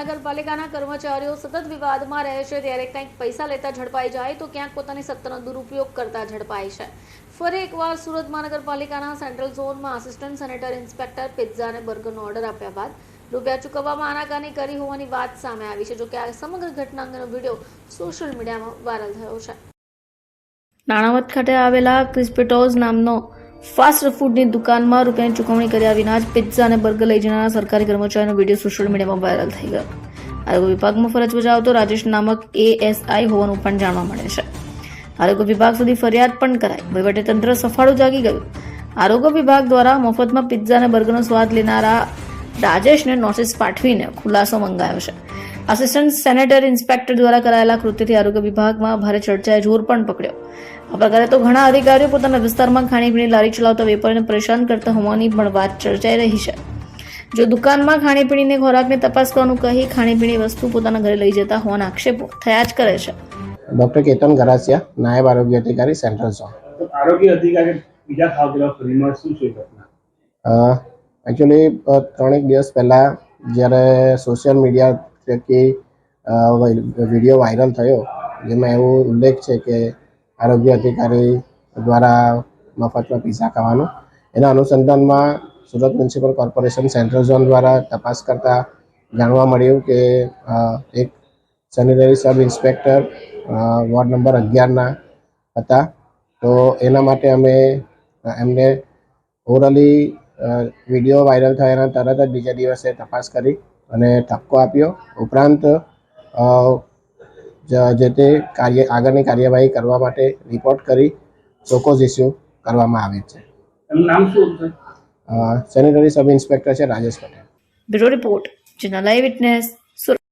નગરપાલિકાના કર્મચારીઓ સતત વિવાદમાં રહે છે ત્યારે કંઈક પૈસા લેતા ઝડપાઈ જાય તો ક્યાંક પોતાની સત્તાનો દુરુપયોગ કરતા ઝડપાય છે। ફરી એકવાર સુરત મહાનગરપાલિકાના સેન્ટ્રલ ઝોનમાં આસિસ્ટન્ટ સેનેટરી ઇન્સ્પેક્ટર પિઝા અને બર્ગરનો ઓર્ડર આપ્યા બાદ રૂપિયા ચૂકવવામાં આનાકાની કરી હોવાની વાત સામે આવી છે। જોકે આ સમગ્ર ઘટના અંગેનો વિડીયો સોશિયલ મીડિયામાં વાયરલ થયો છે। નાણાવત ખાતે આવેલા ક્રિસ્પિટોઝ નામનો ફાસ્ટ ફૂડની દુકાનમાં રૂપિયાની ચૂકવણી કર્યા વિના જ પિઝા અને બર્ગર લઈ જનારા સરકારી કર્મચારીનો વિડીયો સોશિયલ મીડિયામાં વાયરલ થઈ ગયો। આરોગ્ય વિભાગમાં ફરજ બજાવતો રાજેશ નામક ASI હોવાનું પણ જાણવા મળે છે। આરોગ્ય વિભાગ સુધી ફરિયાદ પણ કરાઈ, વહીવટીતંત્ર સફાળું જાગી ગયું। આરોગ્ય વિભાગ દ્વારા મફતમાં પિઝા અને બર્ગરનો સ્વાદ લેનારા રાજેશને નોટિસ પાઠવીને ખુલાસો મંગાયો છે। આસિસ્ટન્ટ સેનેટરી ઇન્સ્પેક્ટર દ્વારા કરાયેલા કૃત્યથી આરોગ્ય વિભાગમાં ભારે ચર્ચાએ જોર પણ પકડ્યો। આ પ્રકારે તો ઘણા અધિકારીઓ પોતાના વિસ્તારમાં ખાણીપીણી લારી ચલાવતા વેપારીને પરેશાન કરતા હોવાની પણ વાત ચર્ચાઈ રહી છે। જો દુકાનમાં ખાણીપીણીને ખોરાકની તપાસ કરવાનું કહી ખાણીપીણી વસ્તુ પોતાના ઘરે લઈ જતા હોવાના આક્ષેપો થયા જ કરે છે। ડૉક્ટર કેતન ગરાસિયા, નાયબ આરોગ્ય અધિકારી, સેન્ટ્રલ ઝોન। આરોગ્ય અધિકારી બીજા ખાવતેલા ફરીમાં શું છે ઘટના? એકચ્યુઅલી 3 દિવસ પહેલાં જ્યારે સોશિયલ મીડિયા થકી વિડીયો વાયરલ થયો, જેમાં એવો ઉલ્લેખ છે કે આરોગ્ય અધિકારી દ્વારા મફતમાં પીઝા ખાવાનું, એના અનુસંધાનમાં Surat municipal corporation central zone દ્વારા તપાસ કરતાં જાણવા મળ્યું કે એક sanitary sub inspector ward number 11ના હતા। તો એના માટે અમે એમને ઓરલી વિડીયો વાયરલ થયાના તરત જ બીજા દિવસે તપાસ કરી અને ઠપકો આપ્યો। ઉપરાંત જે તે આગળની કાર્યવાહી કરવા માટે રિપોર્ટ કરી ચોકોઝ ઇસ્યુ કરવામાં આવે છે। એનું નામ શું છે? સેનેટરી સબ ઇન્સ્પેક્ટર છે Rajesh Patel. Bureau report, channel eye witness.